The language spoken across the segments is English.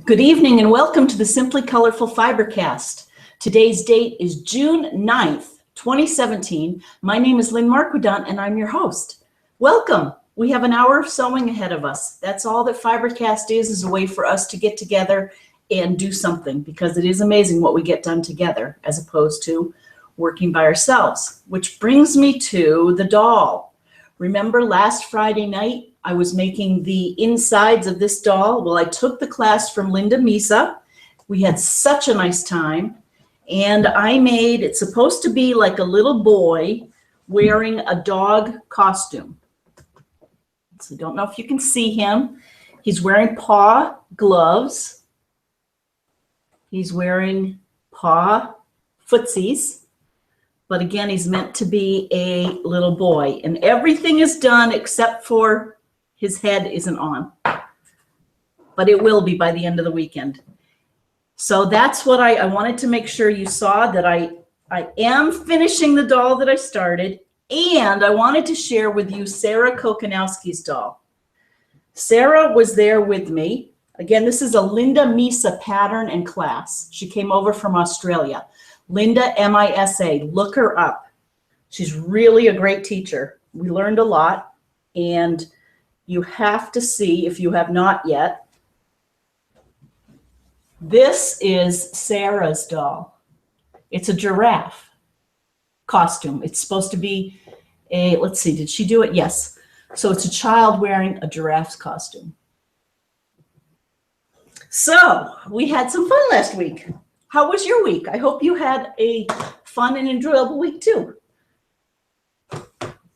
Good evening and welcome to the Simply Colorful FiberCast. Today's date is June 9th, 2017. My name is Lynn and I'm your host. Welcome. We have an hour of sewing ahead of us. That's all that FiberCast is a way for us to get together and do something, because it is amazing what we get done together as opposed to working by ourselves. Which brings me to the doll. Remember last Friday night I was making the insides of this doll? Well, I took the class from Linda Misa. We had such a nice time. And I made, it's supposed to be like a little boy wearing a dog costume. So I don't know if you can see him. He's wearing paw gloves. He's wearing paw footsies. But again, he's meant to be a little boy. And everything is done except for his head isn't on. But it will be by the end of the weekend. So that's what I wanted to make sure you saw, that I am finishing the doll that I started. And I wanted to share with you Sarah Kokanowski's doll. Sarah was there with me. Again, this is a Linda Misa pattern and class. She came over from Australia. Linda, M-I-S-A, look her up. She's really a great teacher. We learned a lot, and you have to see, if you have not yet, this is Sarah's doll. It's a giraffe costume. It's supposed to be a, let's see, did she do it? Yes. So it's a child wearing a giraffe's costume. So we had some fun last week. How was your week? I hope you had a fun and enjoyable week too.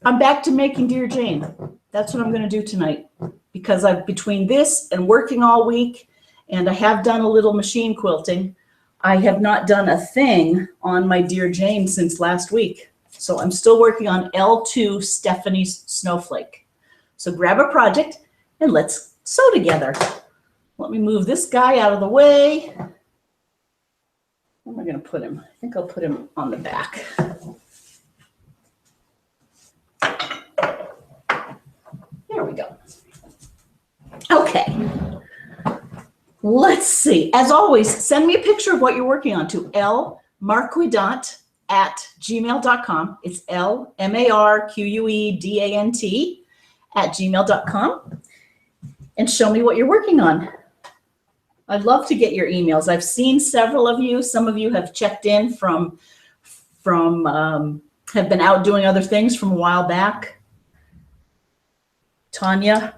I'm back to making Dear Jane. That's what I'm going to do tonight, because between this and working all week, and I have done a little machine quilting, I have not done a thing on my Dear Jane since last week. So I'm still working on L2 Stephanie's Snowflake. So grab a project and let's sew together. Let me move this guy out of the way. Where am I going to put him? I think I'll put him on the back. There we go. Okay. Let's see. As always, send me a picture of what you're working on to lmarquidant@gmail.com. It's LMARQUEDANT@gmail.com. And show me what you're working on. I'd love to get your emails. I've seen several of you. Some of you have checked in have been out doing other things from a while back. Tanya,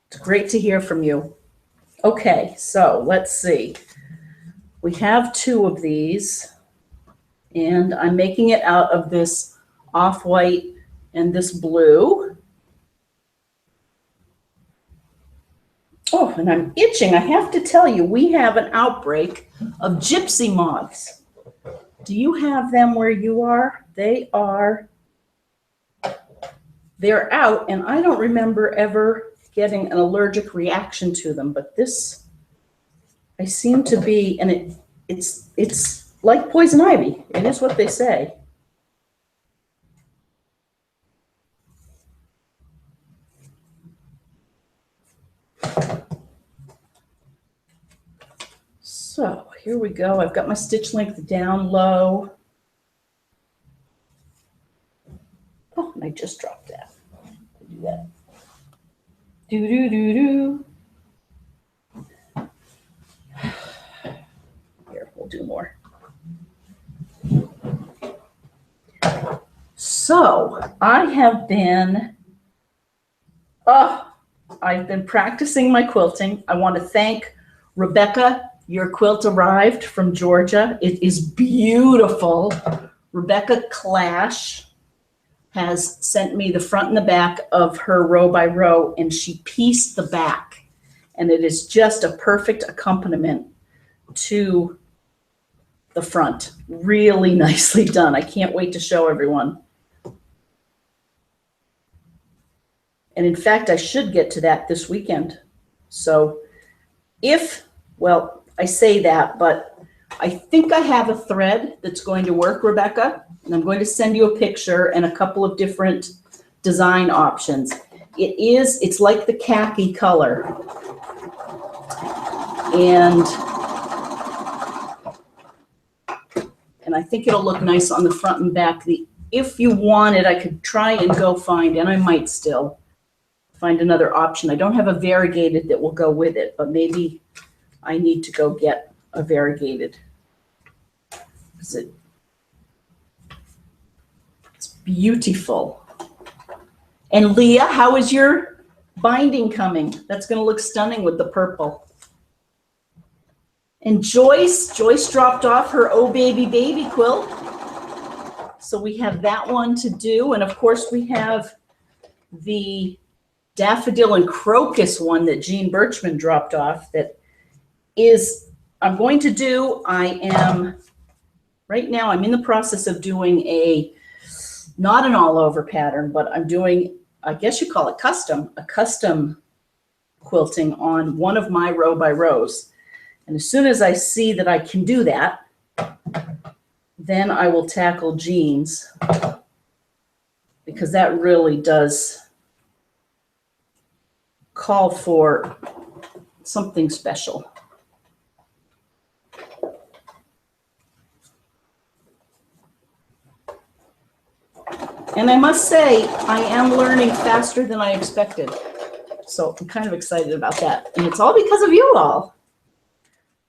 it's great to hear from you. Okay, so let's see. We have two of these, and I'm making it out of this off-white and this blue. Oh, and I'm itching. I have to tell you, we have an outbreak of gypsy moths. Do you have them where you are? They're out, and I don't remember ever getting an allergic reaction to them, but this, I seem to be, and it's like poison ivy. It is what they say. So here we go. I've got my stitch length down low. Oh, and I just dropped that. Do that. Do do do do. Here, we'll do more. So I've been practicing my quilting. I want to thank Rebecca. Your quilt arrived from Georgia. It is beautiful. Rebecca Clash has sent me the front and the back of her row by row, and she pieced the back. And it is just a perfect accompaniment to the front. Really nicely done. I can't wait to show everyone. And in fact, I should get to that this weekend. So well, I say that, but I think I have a thread that's going to work, Rebecca, and I'm going to send you a picture and a couple of different design options. It's like the khaki color. And I think it'll look nice on the front and back. If you wanted, I could try and go find, and I might still find another option. I don't have a variegated that will go with it, but maybe I need to go get a variegated. It's beautiful. And Leah, how is your binding coming? That's going to look stunning with the purple. And Joyce dropped off her Oh Baby Baby quilt. So we have that one to do. And of course we have the daffodil and crocus one that Jean Birchman dropped off that is, I'm going to do, right now I'm in the process of doing not an all over pattern, but I'm doing, I guess you call it a custom quilting on one of my row by rows. And as soon as I see that I can do that, then I will tackle Jean's, because that really does call for something special. And I must say, I am learning faster than I expected. So I'm kind of excited about that. And it's all because of you all.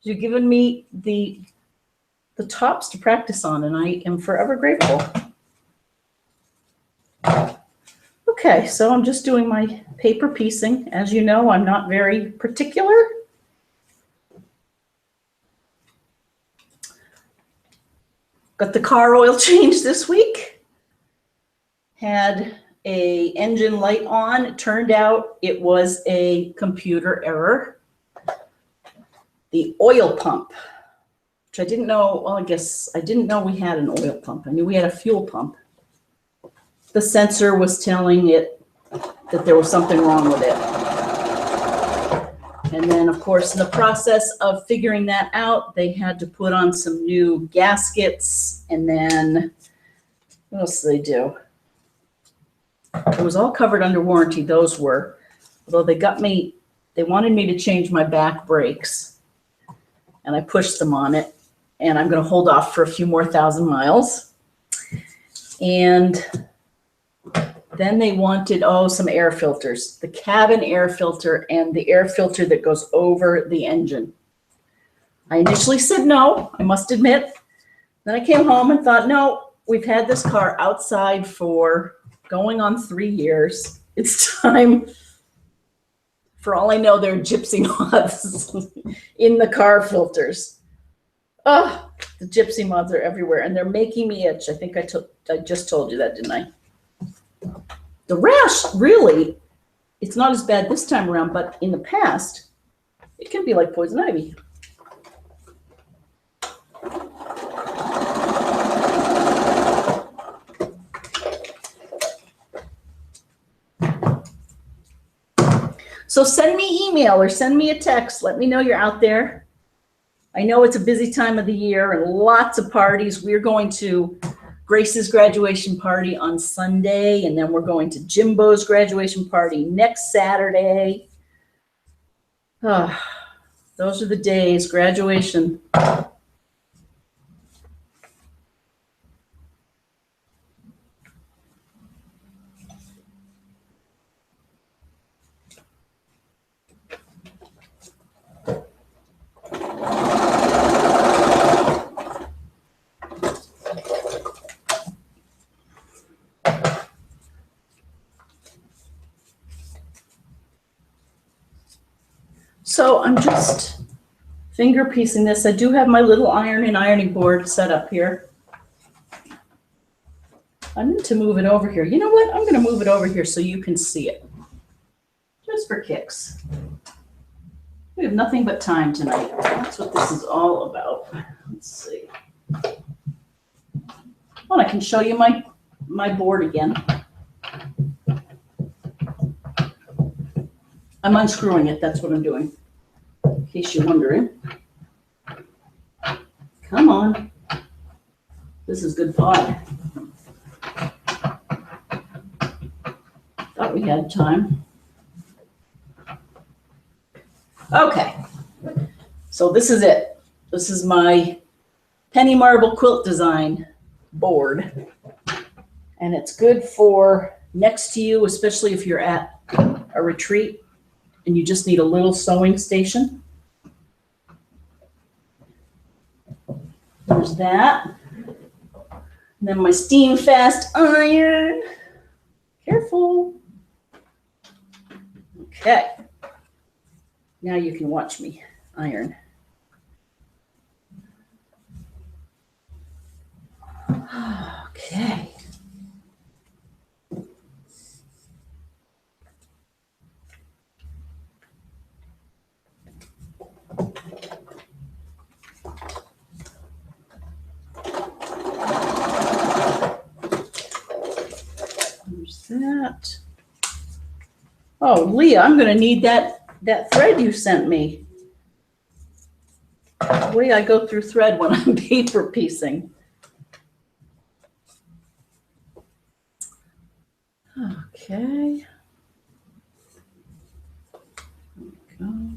You've given me the tops to practice on, and I am forever grateful. Okay, so I'm just doing my paper piecing. As you know, I'm not very particular. Got the car oil change this week. Had a engine light on. It turned out it was a computer error. The oil pump, which I didn't know, well, I guess I didn't know we had an oil pump. I knew we had a fuel pump. The sensor was telling it that there was something wrong with it. And then, of course, in the process of figuring that out, they had to put on some new gaskets. And then, what else did they do? It was all covered under warranty, those were. Although they wanted me to change my back brakes. And I pushed them on it. And I'm going to hold off for a few more 1,000 miles. And then they wanted, some air filters. The cabin air filter and the air filter that goes over the engine. I initially said no, I must admit. Then I came home and thought, no, we've had this car outside for going on 3 years. It's time. For all I know, there are gypsy moths in the car filters. Oh, the gypsy moths are everywhere, and they're making me itch. I think I just told you that, didn't I? The rash, really, it's not as bad this time around, but in the past, it can be like poison ivy. So send me email or send me a text. Let me know you're out there. I know it's a busy time of the year and lots of parties. We're going to Grace's graduation party on Sunday, and then we're going to Jimbo's graduation party next Saturday. Those are the days, graduation. So I'm just finger piecing this. I do have my little iron and ironing board set up here. I need to move it over here. You know what? I'm going to move it over here so you can see it. Just for kicks. We have nothing but time tonight. That's what this is all about. Let's see. Well, I can show you my board again. I'm unscrewing it. That's what I'm doing. In case you're wondering. Come on. This is good fun. Thought we had time. Okay. So this is it. This is my penny marble quilt design board. And it's good for next to you, especially if you're at a retreat and you just need a little sewing station. There's that. And then my steam fast iron. Careful. Okay. Now you can watch me iron. Okay. There's that. Oh, Leah, I'm going to need that thread you sent me. The way I go through thread when I'm paper piecing. Okay. There we go.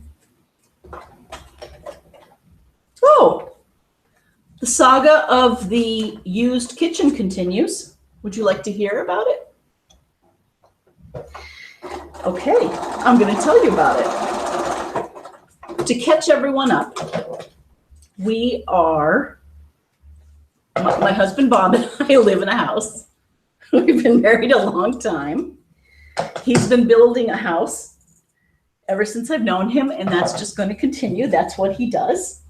Oh, the saga of the used kitchen continues. Would you like to hear about it? Okay, I'm going to tell you about it. To catch everyone up, we are, my husband Bob and I live in a house. We've been married a long time. He's been building a house ever since I've known him, and that's just going to continue. That's what he does.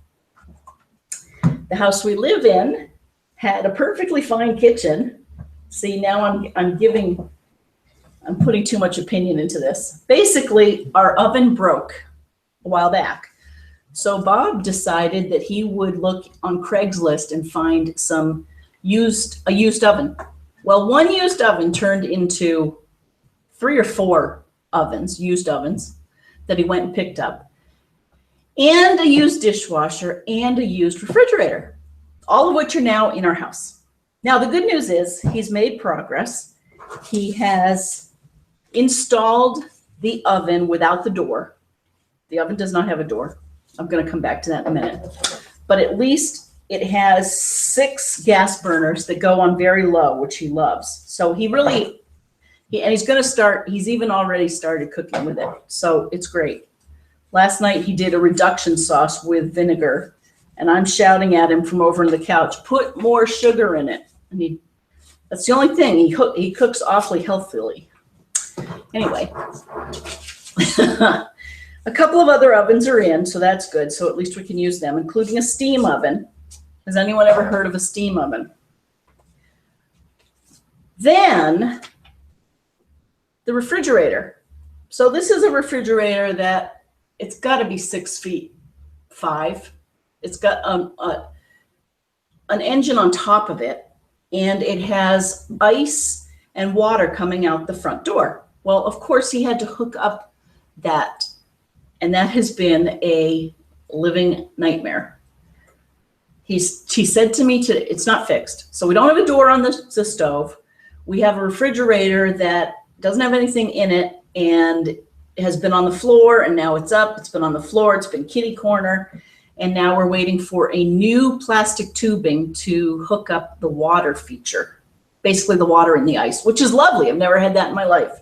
The house we live in had a perfectly fine kitchen. See, now I'm putting too much opinion into this. Basically, our oven broke a while back. So Bob decided that he would look on Craigslist and find a used oven. Well, one used oven turned into 3 or 4 ovens, used ovens, that he went and picked up, and a used dishwasher and a used refrigerator, all of which are now in our house. Now, the good news is he's made progress. He has installed the oven without the door. The oven does not have a door. I'm going to come back to that in a minute. But at least it has 6 gas burners that go on very low, which he loves. So he's going to start, he's even already started cooking with it. So it's great. Last night he did a reduction sauce with vinegar, and I'm shouting at him from over on the couch, put more sugar in it. And that's the only thing. He cooks awfully healthily. Anyway, a couple of other ovens are in, so that's good. So at least we can use them, including a steam oven. Has anyone ever heard of a steam oven? Then the refrigerator. So this is a refrigerator that it's got to be 6'5". It's got an engine on top of it, and it has ice and water coming out the front door. Well, of course, he had to hook up that, and that has been a living nightmare. He said to me today, it's not fixed. So we don't have a door on the stove. We have a refrigerator that doesn't have anything in it and has been on the floor, and now it's up. It's been on the floor. It's been kitty corner. And now we're waiting for a new plastic tubing to hook up the water feature, basically the water in the ice, which is lovely. I've never had that in my life.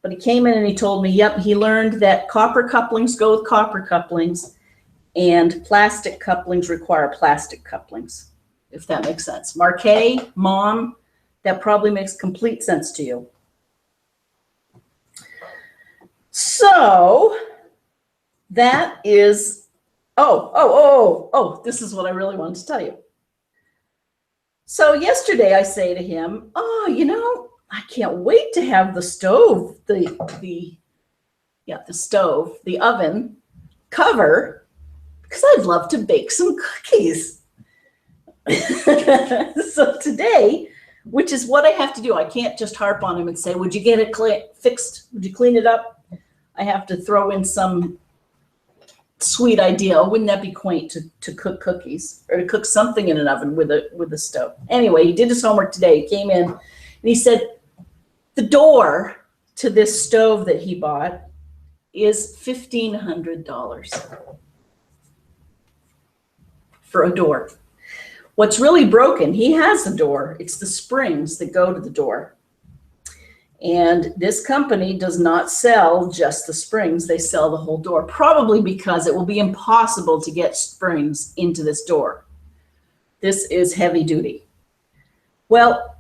But he came in and he told me, yep, he learned that copper couplings go with copper couplings and plastic couplings require plastic couplings, if that makes sense. Marquet, Mom, that probably makes complete sense to you. So that is, this is what I really wanted to tell you. So yesterday I say to him, I can't wait to have the stove, the oven cover, because I'd love to bake some cookies. So today, which is what I have to do, I can't just harp on him and say, would you get it fixed? Would you clean it up? I have to throw in some sweet idea. Wouldn't that be quaint to cook cookies or to cook something in an oven with a stove? Anyway, he did his homework today. He came in and he said, the door to this stove that he bought is $1,500. for a door. What's really broken, he has the door. It's the springs that go to the door. And this company does not sell just the springs. They sell the whole door, probably because it will be impossible to get springs into this door. This is heavy duty. Well,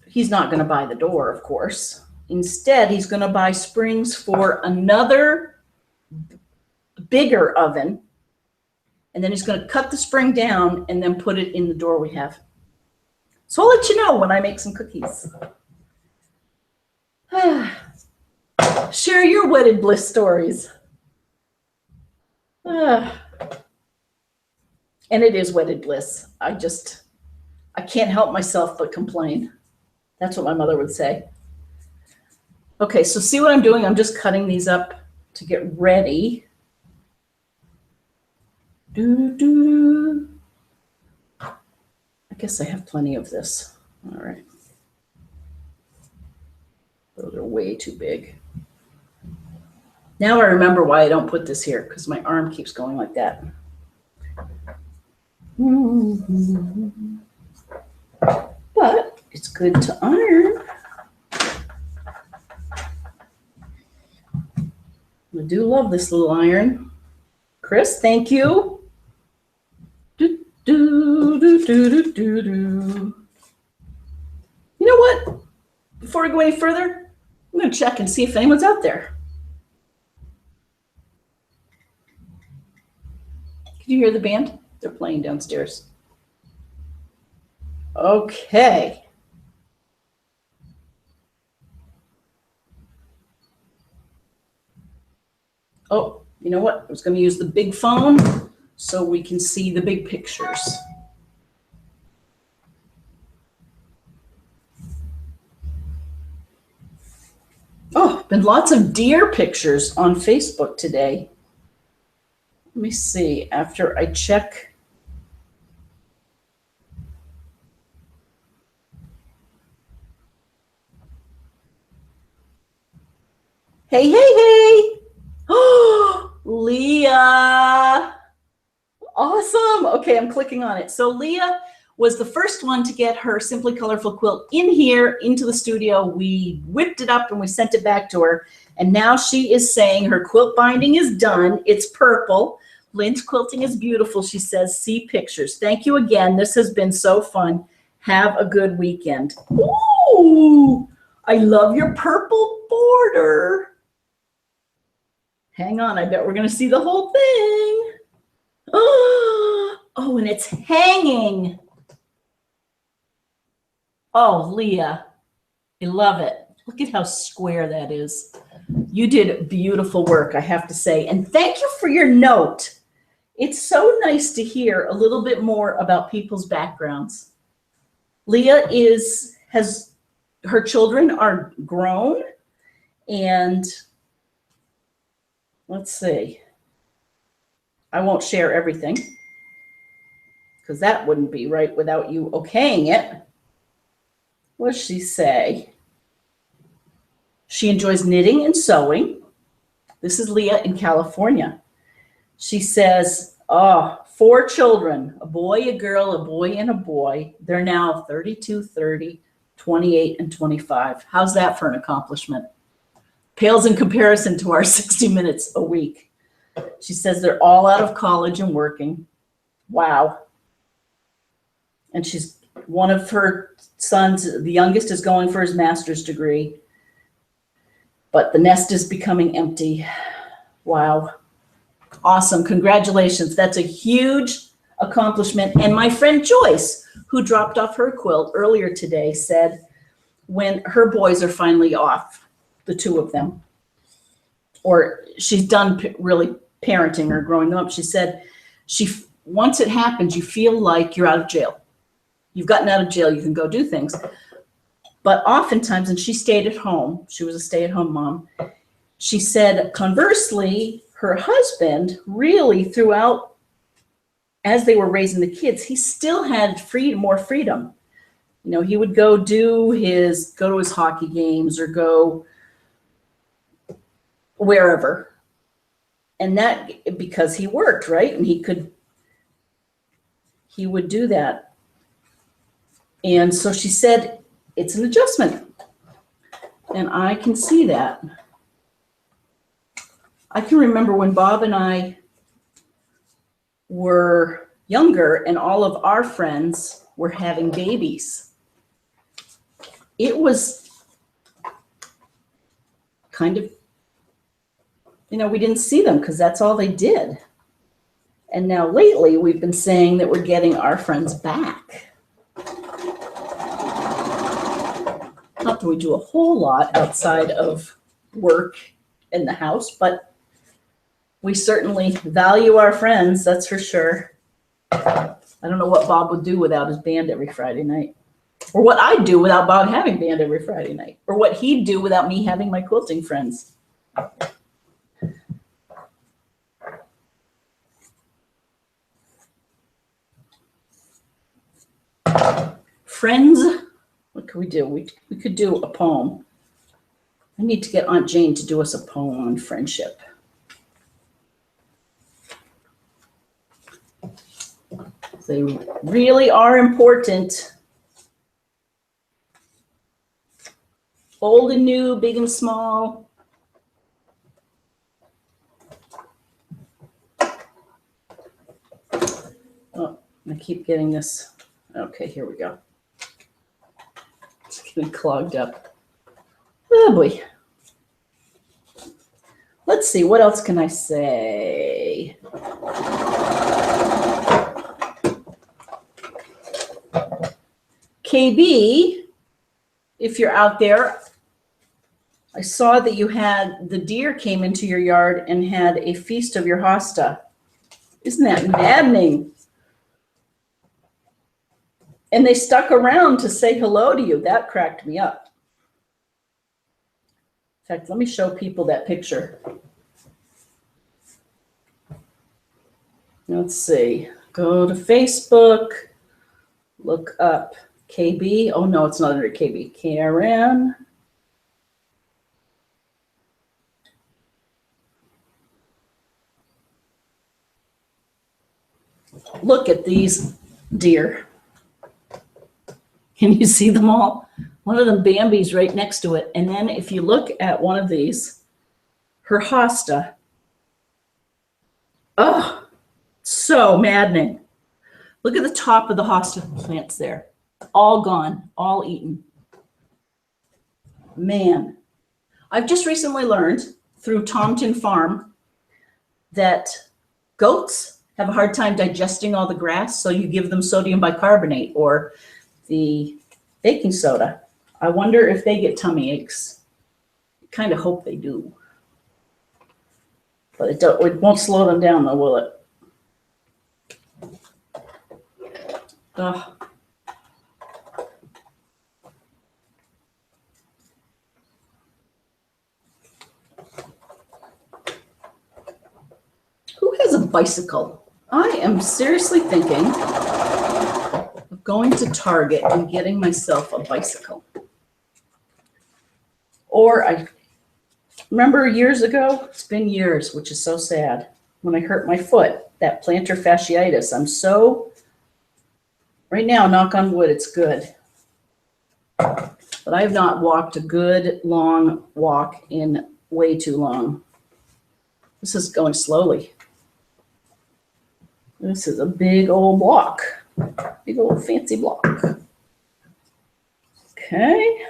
he's not going to buy the door, of course. Instead, he's going to buy springs for another bigger oven. And then he's going to cut the spring down and then put it in the door we have. So I'll let you know when I make some cookies. Share your wedded bliss stories. And it is wedded bliss. I can't help myself but complain. That's what my mother would say. Okay, so see what I'm doing? I'm just cutting these up to get ready. I guess I have plenty of this. All right. Those are way too big. Now I remember why I don't put this here, because my arm keeps going like that. But it's good to iron. I do love this little iron. Chris, thank you. You know what? Before we go any further, I'm going to check and see if anyone's out there. Can you hear the band? They're playing downstairs. Okay. Oh, you know what? I was going to use the big phone so we can see the big pictures. Oh, been lots of deer pictures on Facebook today. Let me see, after I check. Hey, hey, hey. Oh, Leah. Awesome. Okay, I'm clicking on it. So Leah was the first one to get her Simply Colorful quilt in here into the studio. We whipped it up and we sent it back to her. And now she is saying her quilt binding is done. It's purple. Lynn's quilting is beautiful. She says, see pictures. Thank you again. This has been so fun. Have a good weekend. Ooh, I love your purple border. Hang on, I bet we're going to see the whole thing. Oh, and it's hanging. Oh, Leah, I love it. Look at how square that is. You did beautiful work, I have to say. And thank you for your note. It's so nice to hear a little bit more about people's backgrounds. Leah her children are grown, and let's see. I won't share everything because that wouldn't be right without you okaying it. What does she say? She enjoys knitting and sewing. This is Leah in California. She says, 4 children, a boy, a girl, a boy, and a boy. They're now 32, 30, 28, and 25. How's that for an accomplishment? Pales in comparison to our 60 minutes a week. She says they're all out of college and working. Wow. And one of her sons, the youngest, is going for his master's degree. But the nest is becoming empty. Wow. Awesome. Congratulations. That's a huge accomplishment. And my friend Joyce, who dropped off her quilt earlier today, said when her boys are finally off, the 2 of them, or she's done really parenting or growing them up, she said once it happens, you feel like you're out of jail. You've gotten out of jail. You can go do things. But oftentimes, and she stayed at home, she was a stay-at-home mom, she said, conversely, her husband really throughout, as they were raising the kids, he still had more freedom. You know, he would go to his hockey games or go wherever. And that because he worked, right? And he would do that. And so she said, it's an adjustment. And I can see that. I can remember when Bob and I were younger and all of our friends were having babies. It was kind of, we didn't see them because that's all they did. And now lately we've been saying that we're getting our friends back. Not that we do a whole lot outside of work in the house, but we certainly value our friends, that's for sure. I don't know what Bob would do without his band every Friday night. Or what I'd do without Bob having band every Friday night. Or what he'd do without me having my quilting friends. Friends, what could we do? We could do a poem. I need to get Aunt Jane to do us a poem on friendship. They really are important. Old and new, big and small. Oh, I keep getting this. Okay, here we go. It's getting clogged up. Oh boy. Let's see, what else can I say? KB, if you're out there, I saw that you had, the deer came into your yard and had a feast of your hosta. Isn't that maddening? And they stuck around to say hello to you. That cracked me up. In fact, let me show people that picture. Let's see. Go to Facebook. Look up KB. Oh, no, it's not under KB. Karen. Look at these deer. Can you see them all? One of them, Bambi's right next to it. And then if you look at one of these, her hosta. Oh, so maddening. Look at the top of the hosta plants there. All gone, all eaten. Man, I've just recently learned through Tomton Farm that goats have a hard time digesting all the grass, so you give them sodium bicarbonate or the baking soda. I wonder if they get tummy aches. I kind of hope they do. But it won't slow them down though, will it? Ugh. Who has a bicycle? I am seriously thinking of going to Target and getting myself a bicycle. Or I remember years ago, it's been years, which is so sad, when I hurt my foot, that plantar fasciitis. I'm so, right now, knock on wood, it's good. But I have not walked a good long walk in way too long. This is going slowly. This is a big old block, big old fancy block. Okay.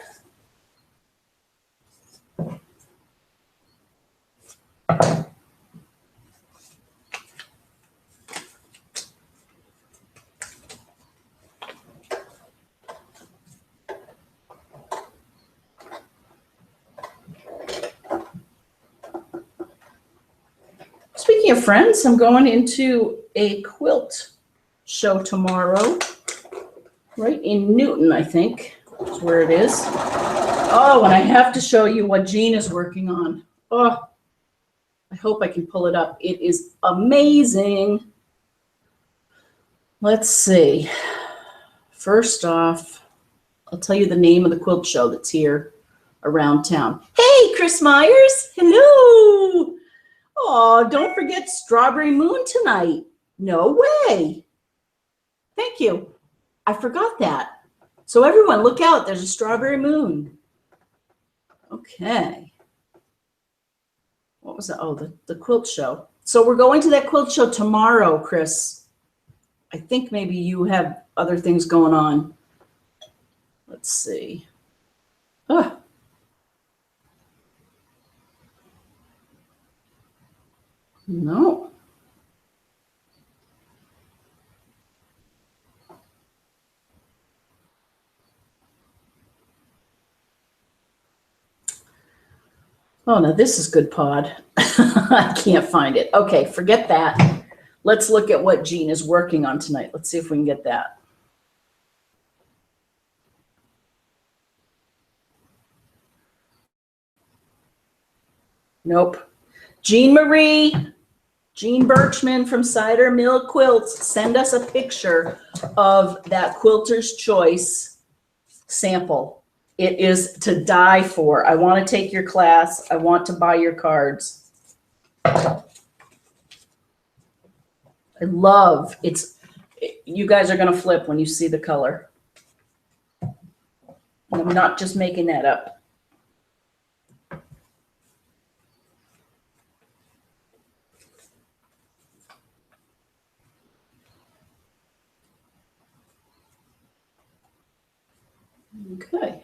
Speaking of friends, I'm going into a quilt show tomorrow, right in Newton, I think is where it is. Oh, and I have to show you what Jean is working on. Oh, I hope I can pull it up. It is amazing. Let's see. First off, I'll tell you the name of the quilt show that's here around town. Hey, Chris Myers. Hello. Oh, don't forget Strawberry Moon tonight. No way. Thank you. I forgot that. So everyone, look out. There's a Strawberry Moon. Okay. What was that? Oh, the quilt show. So we're going to that quilt show tomorrow, Chris. I think maybe you have other things going on. Let's see. Oh. No. Oh, now this is good pod. I can't find it. Okay, forget that. Let's look at what Jean is working on tonight. Let's see if we can get that. Nope. Jean Birchman from Cider Mill Quilts, send us a picture of that Quilter's Choice sample. It is to die for. I want to take your class. I want to buy your cards. I love it's. You guys are going to flip when you see the color. I'm not just making that up. Okay.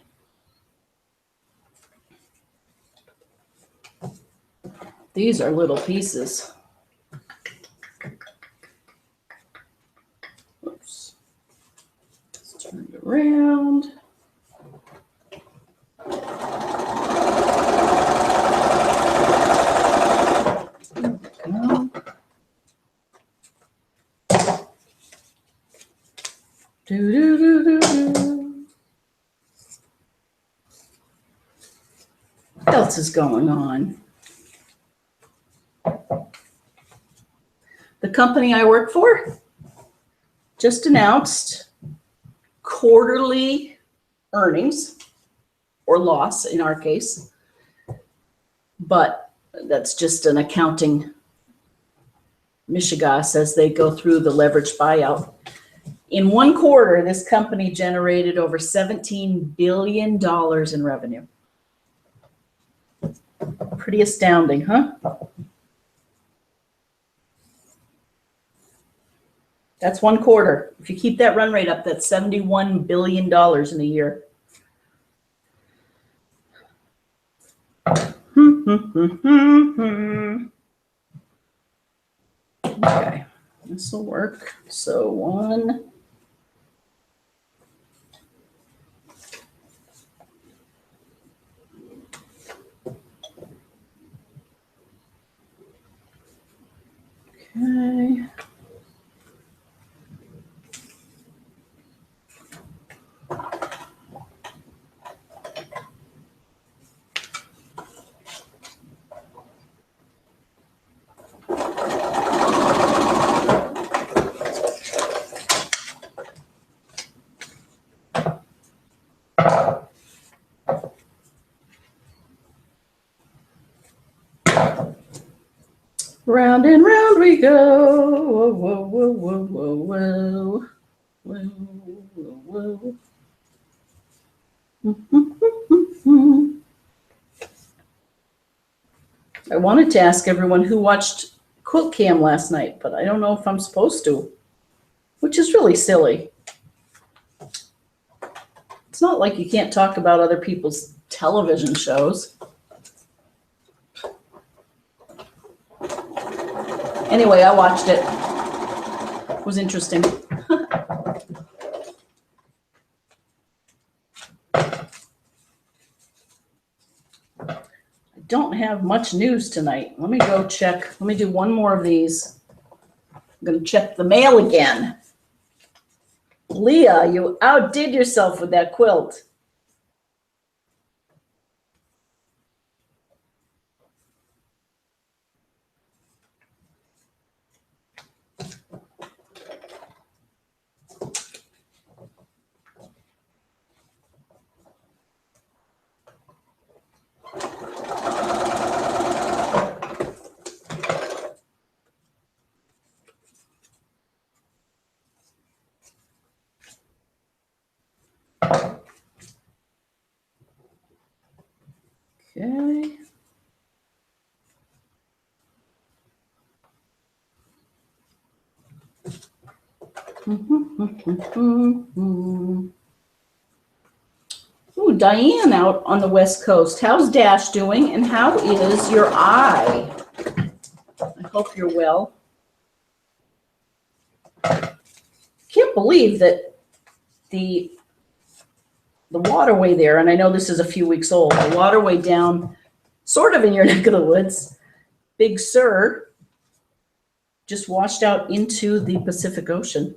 These are little pieces. Oops. Let's turn it around. Do, do, do, do, do. What else is going on? The company I work for just announced quarterly earnings, or loss in our case, but that's just an accounting mishigas as they go through the leveraged buyout. In one quarter, this company generated over $17 billion in revenue. Pretty astounding, huh? That's one quarter. If you keep that run rate up, that's $71 billion in a year. Okay, this will work. So one. Okay. Round and round we go. Whoa, whoa, whoa, whoa, whoa, whoa, whoa, whoa. I wanted to ask everyone who watched Quilt Cam last night, but I don't know if I'm supposed to, which is really silly. It's not like you can't talk about other people's television shows. Anyway, I watched it. It was interesting. I don't have much news tonight. Let me go check. Let me do one more of these. I'm going to check the mail again. Leah, you outdid yourself with that quilt. Ooh, Diane out on the West Coast. How's Dash doing, and how is your eye? I hope you're well. Can't believe that the waterway there, and I know this is a few weeks old, the waterway down sort of in your neck of the woods, Big Sur, just washed out into the Pacific Ocean.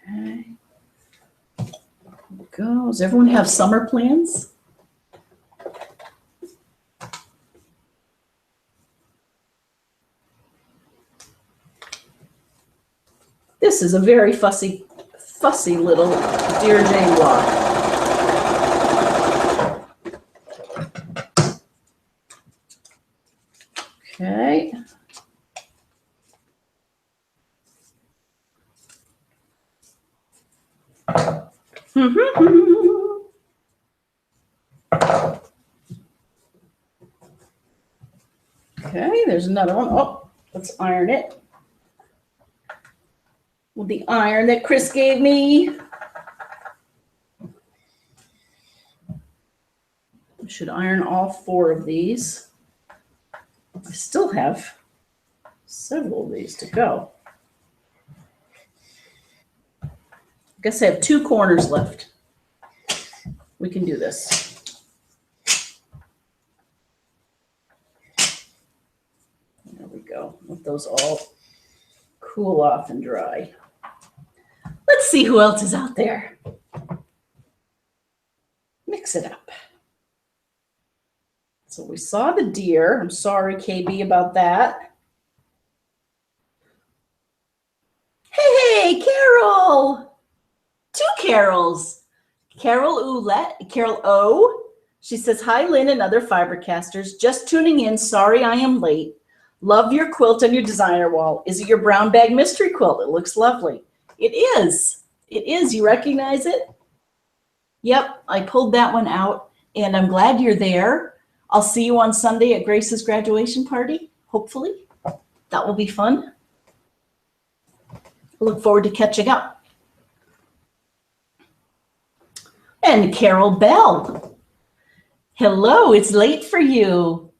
Okay. Here we go. Does everyone have summer plans? This is a very fussy little Dear Jane block. Okay. Okay, there's another one. Oh, let's iron it with the iron that Chris gave me. I should iron all 4 of these. I still have several of these to go. I guess I have 2 corners left. We can do this. There we go. Let those all cool off and dry. Let's see who else is out there. Mix it up. So we saw the deer. I'm sorry, KB, about that. Hey, Carol! 2 Carols. Carol O. She says, hi, Lynn and other FiberCasters. Just tuning in. Sorry I am late. Love your quilt on your designer wall. Is it your brown bag mystery quilt? It looks lovely. It is. It is. You recognize it? Yep, I pulled that one out, and I'm glad you're there. I'll see you on Sunday at Grace's graduation party, hopefully. That will be fun. I look forward to catching up. And Carol Bell. Hello, it's late for you.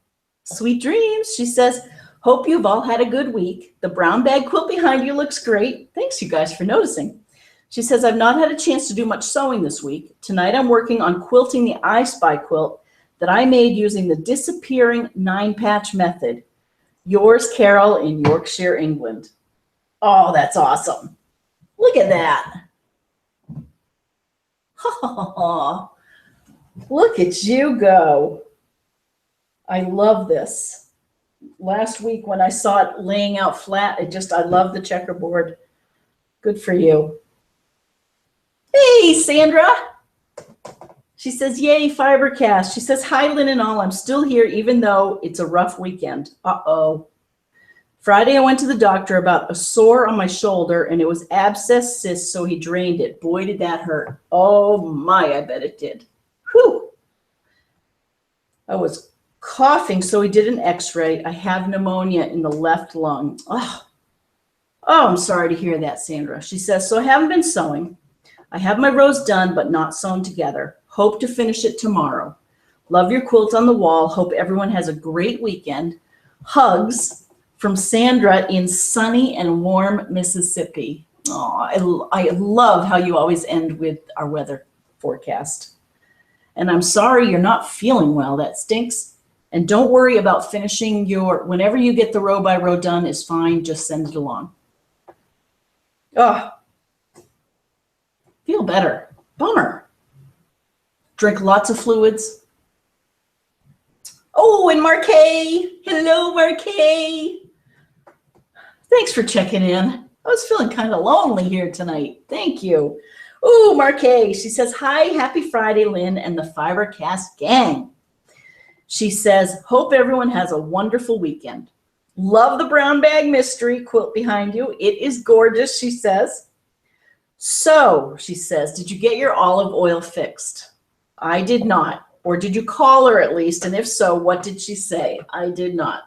Sweet dreams. She says, hope you've all had a good week. The brown bag quilt behind you looks great. Thanks, you guys, for noticing. She says, I've not had a chance to do much sewing this week. Tonight I'm working on quilting the I Spy quilt that I made using the disappearing 9-patch method. Yours, Carol, in Yorkshire, England. Oh, that's awesome. Look at that. Oh, look at you go. I love this. Last week when I saw it laying out flat, I love the checkerboard. Good for you. Hey, Sandra. She says, yay, FiberCast. She says, hi, Lynn and all. I'm still here, even though it's a rough weekend. Uh-oh. Friday, I went to the doctor about a sore on my shoulder, and it was abscess cyst, so he drained it. Boy, did that hurt. Oh, my, I bet it did. Whew. I was coughing, so he did an x-ray. I have pneumonia in the left lung. Oh, I'm sorry to hear that, Sandra. She says, so I haven't been sewing. I have my rows done, but not sewn together. Hope to finish it tomorrow. Love your quilt on the wall. Hope everyone has a great weekend. Hugs from Sandra in sunny and warm Mississippi. Oh, I love how you always end with our weather forecast. And I'm sorry you're not feeling well. That stinks. And don't worry about finishing whenever you get the row by row done is fine. Just send it along. Oh, feel better. Bummer. Drink lots of fluids. Oh, and Marquet. Hello, Marquet. Thanks for checking in. I was feeling kind of lonely here tonight. Thank you. Oh, Marquet. She says, hi, happy Friday, Lynn and the FiberCast gang. She says, hope everyone has a wonderful weekend. Love the brown bag mystery quilt behind you. It is gorgeous, she says. So, she says, did you get your olive oil fixed? I did not. Or did you call her at least? And if so, what did she say? I did not.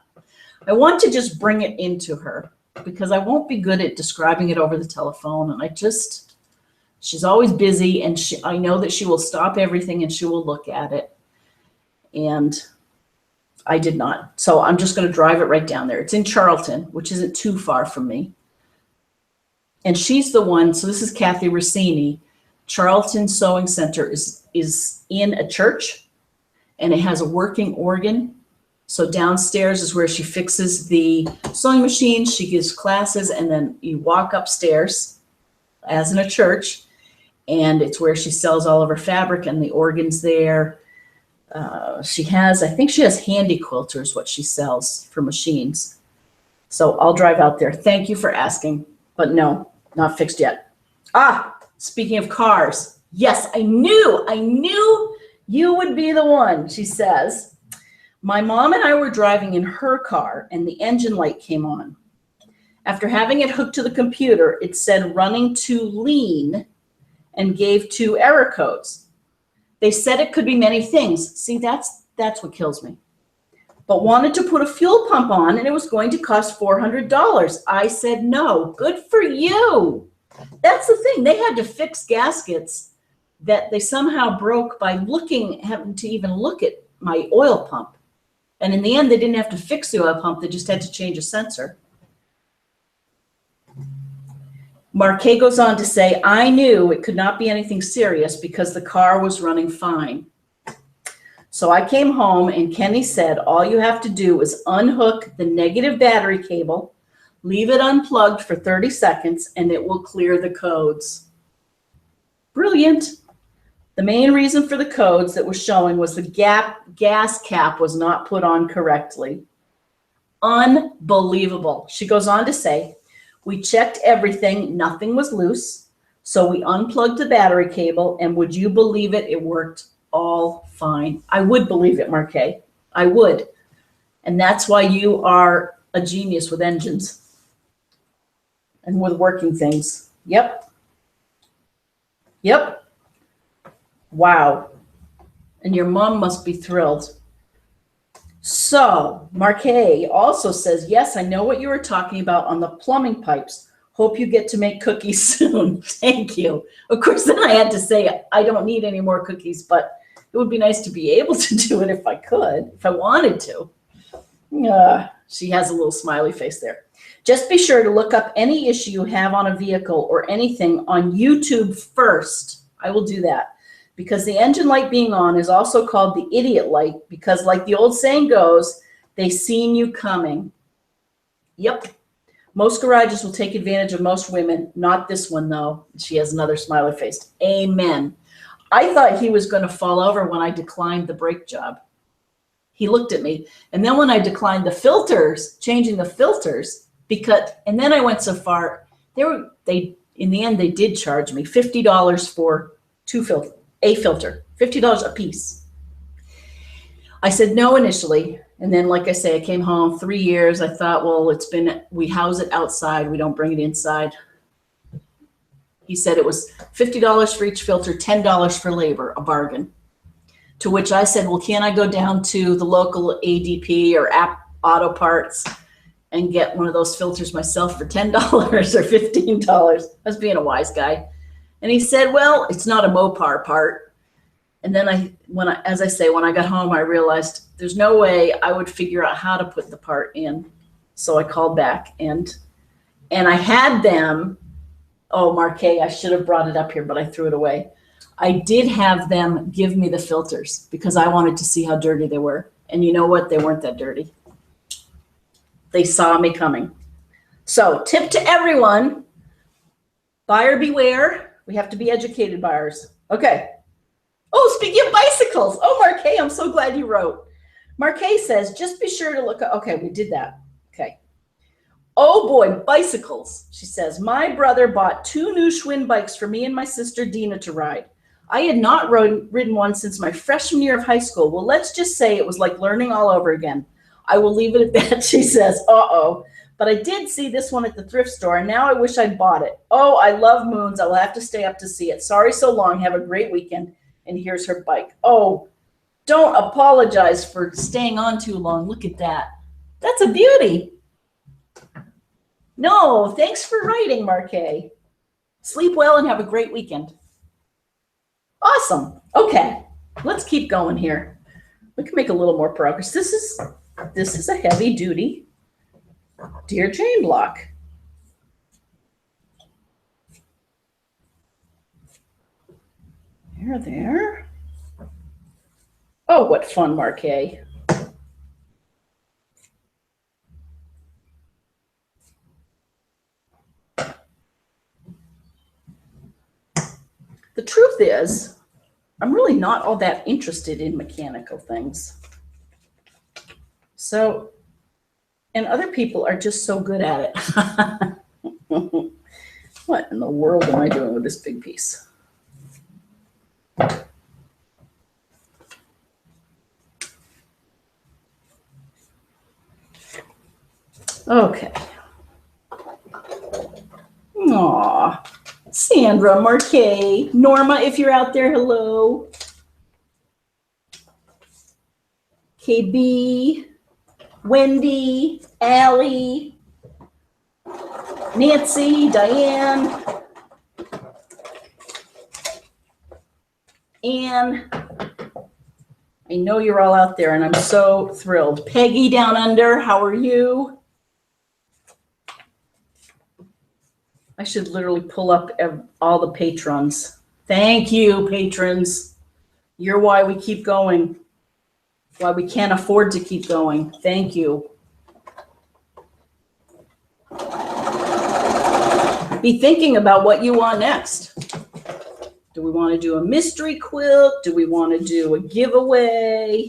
I want to just bring it into her because I won't be good at describing it over the telephone. And she's always busy, and I know that she will stop everything and she will look at it. And I did not. So I'm just going to drive it right down there. It's in Charlton, which isn't too far from me. And she's the one, so this is Kathy Rossini. Charlton Sewing Center is in a church, and it has a working organ. So downstairs is where she fixes the sewing machine. She gives classes, and then you walk upstairs, as in a church, and it's where she sells all of her fabric, and the organ's there. I think she has handy quilters, what she sells for machines. So I'll drive out there. Thank you for asking, but no, not fixed yet. Speaking of cars, yes, I knew you would be the one, she says. My mom and I were driving in her car, and the engine light came on. After having it hooked to the computer, it said running too lean and gave 2 error codes. They said it could be many things. See, that's what kills me. But wanted to put a fuel pump on, and it was going to cost $400. I said no. Good for you. That's the thing. They had to fix gaskets that they somehow broke by having to even look at my oil pump. And in the end, they didn't have to fix the oil pump. They just had to change a sensor. Marquet goes on to say, I knew it could not be anything serious because the car was running fine. So I came home, and Kenny said, all you have to do is unhook the negative battery cable, leave it unplugged for 30 seconds, and it will clear the codes. Brilliant. The main reason for the codes that was showing was the gas cap was not put on correctly. Unbelievable. She goes on to say, we checked everything, nothing was loose, so we unplugged the battery cable, and would you believe it, it worked all fine. I would believe it, Marquet. I would. And that's why you are a genius with engines and with working things. Yep. Wow. And your mom must be thrilled. So Marquet also says, yes, I know what you were talking about on the plumbing pipes. Hope you get to make cookies soon. Thank you. Of course, then I had to say, I don't need any more cookies, but it would be nice to be able to do it if I could, if I wanted to. She has a little smiley face there. Just be sure to look up any issue you have on a vehicle or anything on YouTube first. I will do that. Because the engine light being on is also called the idiot light, because like the old saying goes, they seen you coming. Yep. Most garages will take advantage of most women. Not this one, though. She has another smiley face. Amen. I thought he was going to fall over when I declined the brake job. He looked at me. And then when I declined the filters, changing the filters, and then I went so far, in the end, they did charge me $50 for a filter, $50 a piece. I said no initially. And then, like I say, I came home 3 years. I thought, well, we house it outside. We don't bring it inside. He said it was $50 for each filter, $10 for labor, a bargain. To which I said, well, can't I go down to the local ADP or App Auto Parts and get one of those filters myself for $10 or $15? I was being a wise guy. And he said, well, it's not a Mopar part. And then when I got home, I realized there's no way I would figure out how to put the part in. So I called back and I had them. Oh, Marquet, I should have brought it up here, but I threw it away. I did have them give me the filters because I wanted to see how dirty they were. And you know what? They weren't that dirty. They saw me coming. So tip to everyone, buyer beware. We have to be educated buyers. Okay. Oh, speaking of bicycles. Oh, Marquet, I'm so glad you wrote. Marquet says, just be sure to look up. Okay, we did that. Okay. Oh boy, bicycles. She says, my brother bought 2 new Schwinn bikes for me and my sister Dina to ride. I had not ridden one since my freshman year of high school. Well, let's just say it was like learning all over again. I will leave it at that, she says. Uh-oh. But I did see this one at the thrift store, and now I wish I'd bought it. Oh, I love moons. I'll have to stay up to see it. Sorry so long. Have a great weekend. And here's her bike. Oh, Don't apologize for staying on too long. Look at that. That's a beauty. No, thanks for writing, Marquet. Sleep well and have a great weekend. Awesome. Okay, let's keep going here. We can make a little more progress. This is a heavy duty deer chain block. There. Oh, what fun, Marquet. The truth is, I'm really not all that interested in mechanical things. So, and other people are just so good at it. What in the world am I doing with this big piece? Okay. Aw. Sandra, Marquet, Norma, if you're out there, hello. KB, Wendy, Allie, Nancy, Diane, Anne. I know you're all out there, and I'm so thrilled. Peggy down under, how are you? I should literally pull up all the patrons. Thank you, patrons. You're why we keep going, why we can't afford to keep going. Thank you. Be thinking about what you want next. Do we want to do a mystery quilt? Do we want to do a giveaway?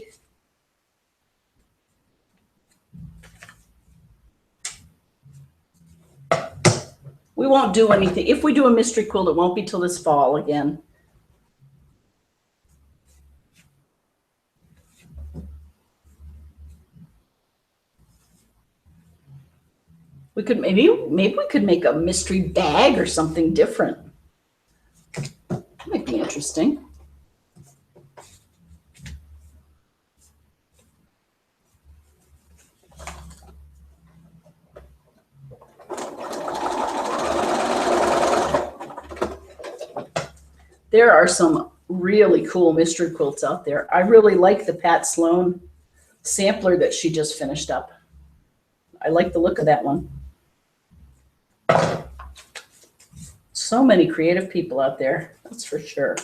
We won't do anything. If we do a mystery quilt, it won't be till this fall again. We could maybe we could make a mystery bag or something different. That might be interesting. There are some really cool mystery quilts out there. I really like the Pat Sloan sampler that she just finished up. I like the look of that one. So many creative people out there, that's for sure.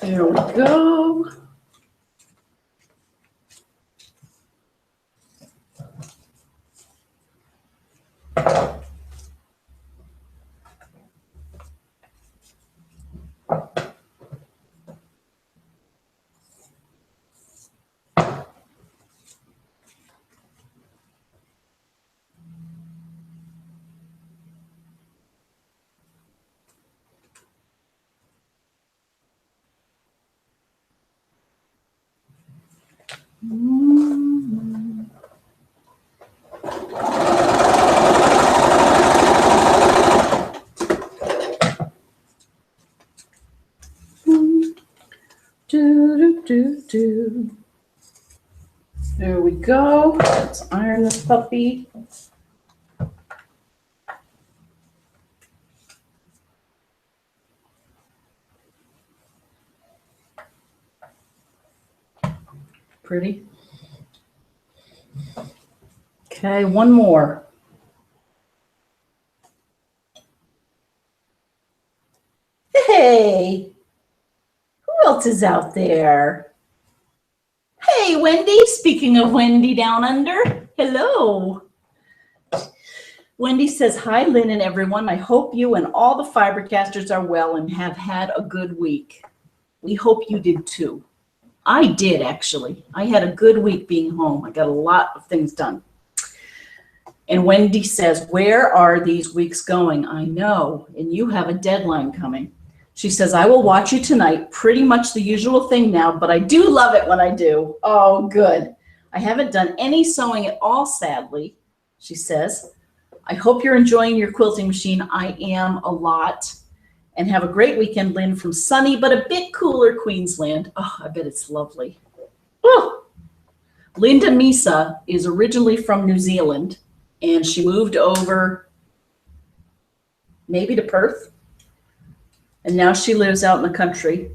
There we go. There we go. Let's iron this puppy. Pretty. Okay, one more. Hey, who else is out there? Hey, Wendy. Speaking of Wendy down under, hello. Wendy says, hi, Lynn and everyone. I hope you and all the FiberCasters are well and have had a good week. We hope you did too. I did, actually. I had a good week being home. I got a lot of things done. And Wendy says, where are these weeks going? I know, and you have a deadline coming. She says, I will watch you tonight. Pretty much the usual thing now, but I do love it when I do. Oh, good. I haven't done any sewing at all, sadly, she says. I hope you're enjoying your quilting machine. I am a lot. And have a great weekend, Lynn, from sunny but a bit cooler Queensland. Oh, I bet it's lovely. Oh. Linda Misa is originally from New Zealand, and she moved over maybe to Perth. And now she lives out in the country.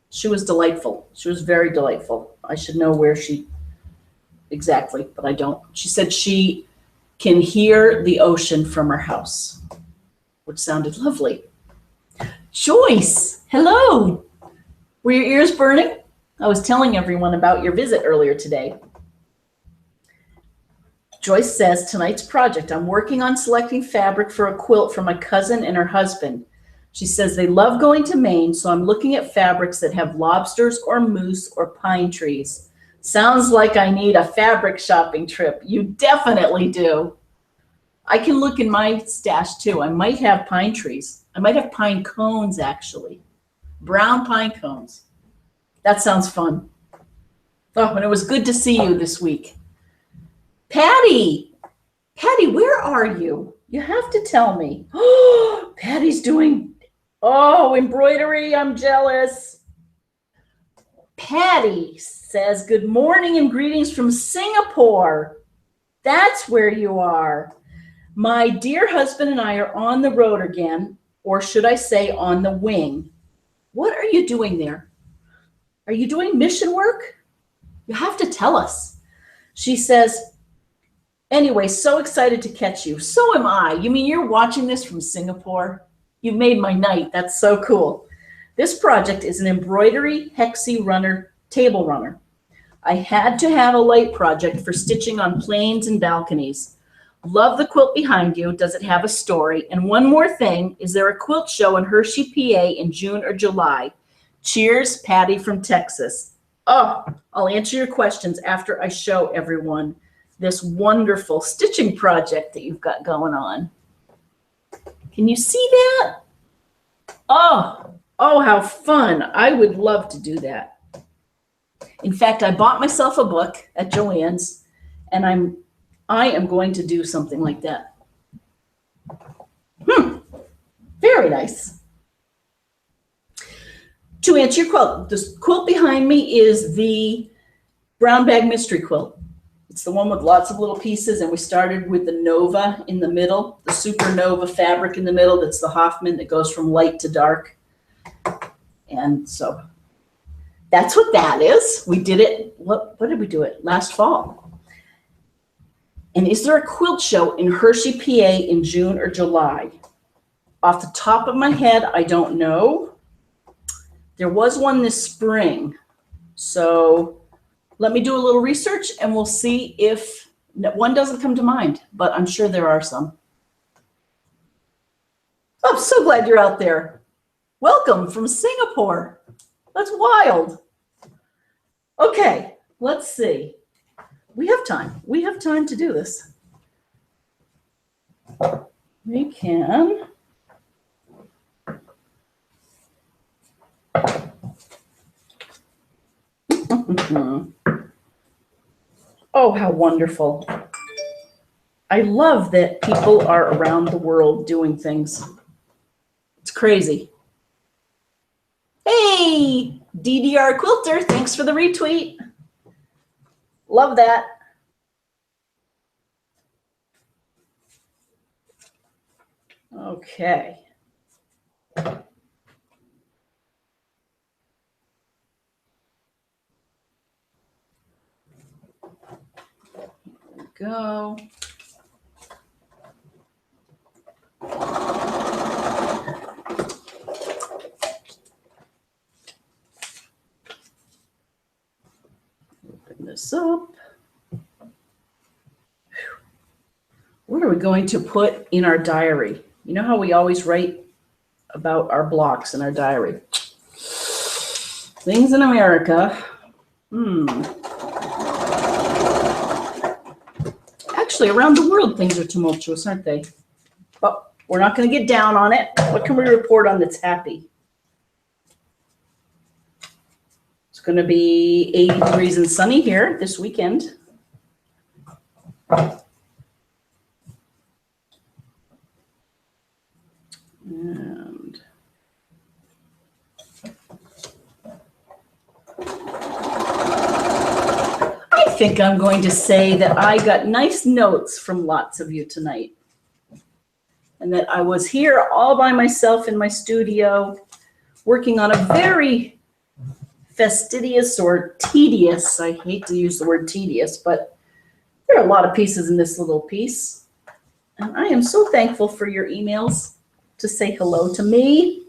She was delightful. She was very delightful. I should know where she exactly, but I don't. She said she can hear the ocean from her house, which sounded lovely. Joyce, hello. Were your ears burning? I was telling everyone about your visit earlier today. Joyce says, tonight's project, I'm working on selecting fabric for a quilt for my cousin and her husband. She says they love going to Maine, so I'm looking at fabrics that have lobsters or moose or pine trees. Sounds like I need a fabric shopping trip. You definitely do. I can look in my stash too. I might have pine trees. I might have pine cones, actually. Brown pine cones. That sounds fun. Oh, and it was good to see you this week. Patty! Patty, where are you? You have to tell me. Oh, Patty's doing, embroidery. I'm jealous. Patty says, good morning and greetings from Singapore. That's where you are. My dear husband and I are on the road again, or should I say on the wing. What are you doing there? Are you doing mission work? You have to tell us. She says, anyway, so excited to catch you. So am I. You mean you're watching this from Singapore? You've made my night. That's so cool. This project is an embroidery hexie runner, table runner. I had to have a light project for stitching on planes and balconies. Love the quilt behind you. Does it have a story? And one more thing, is there a quilt show in Hershey, PA in June or July? Cheers, Patty from Texas. Oh, I'll answer your questions after I show everyone this wonderful stitching project that you've got going on. Can you see that? Oh, how fun. I would love to do that. In fact, I bought myself a book at Joann's, and I am going to do something like that. Very nice. To answer your quilt, this quilt behind me is the Brown Bag Mystery Quilt. It's the one with lots of little pieces, and we started with the Nova in the middle, the Super Nova fabric in the middle. That's the Hoffman that goes from light to dark. And so that's what that is. We did it, what did we do it? Last fall. And is there a quilt show in Hershey, PA in June or July? Off the top of my head, I don't know. There was one this spring. So let me do a little research and we'll see if one doesn't come to mind, but I'm sure there are some. Oh, I'm so glad you're out there. Welcome from Singapore. That's wild. Okay, let's see. We have time. We have time to do this. We can. Oh, how wonderful. I love that people are around the world doing things. It's crazy. Hey, DDR Quilter, thanks for the retweet. Love that. Okay. There we go. Open this up. What are we going to put in our diary? You know how we always write about our blocks in our diary? Things in America. Actually, around the world, things are tumultuous, aren't they? Oh, We're not going to get down on it. What can we report on that's happy? It's going to be 80 degrees and sunny here this weekend. And I think I'm going to say that I got nice notes from lots of you tonight. And that I was here all by myself in my studio working on a very fastidious or tedious, I hate to use the word tedious, but there are a lot of pieces in this little piece. And I am so thankful for your emails to say hello to me.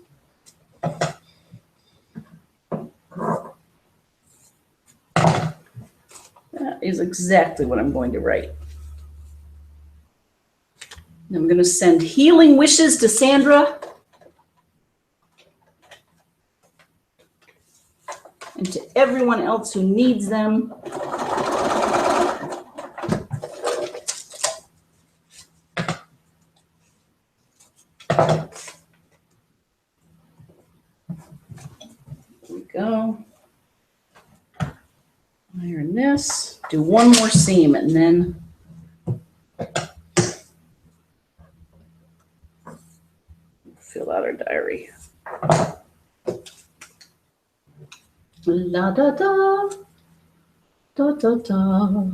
That is exactly what I'm going to write. I'm going to send healing wishes to Sandra and to everyone else who needs them. There we go. Iron this. Do one more seam and then fill out our diary. La da da, da da da.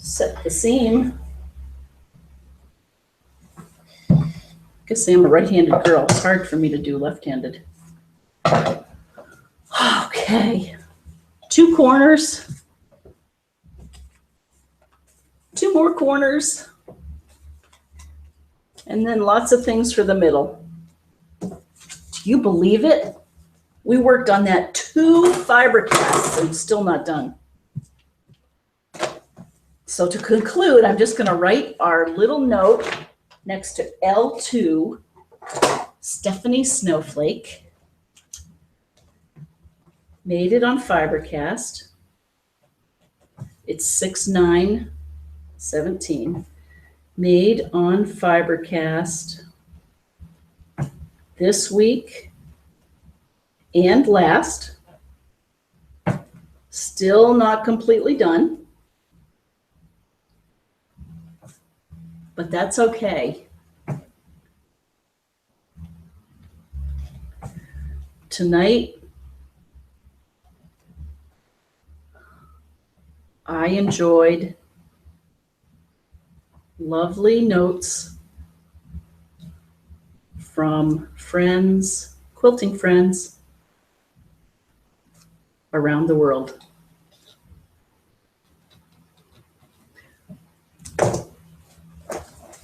Set the seam. Guess I'm a right-handed girl. It's hard for me to do left-handed. Okay. 2 corners. 2 more corners. And then lots of things for the middle. Do you believe it? We worked on that 2 FiberCasts and still not done. So to conclude, I'm just going to write our little note next to L2, Stephanie Snowflake. Made it on FiberCast. It's 6/9/17. Made on FiberCast this week and last. Still not completely done. But that's okay. Tonight, I enjoyed lovely notes from friends, quilting friends around the world.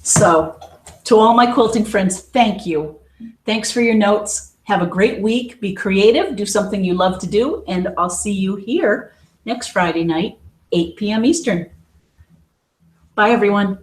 So, to all my quilting friends, thank you. Thanks for your notes. Have a great week. Be creative. Do something you love to do. And I'll see you here next Friday night, 8 p.m. Eastern. Bye, everyone.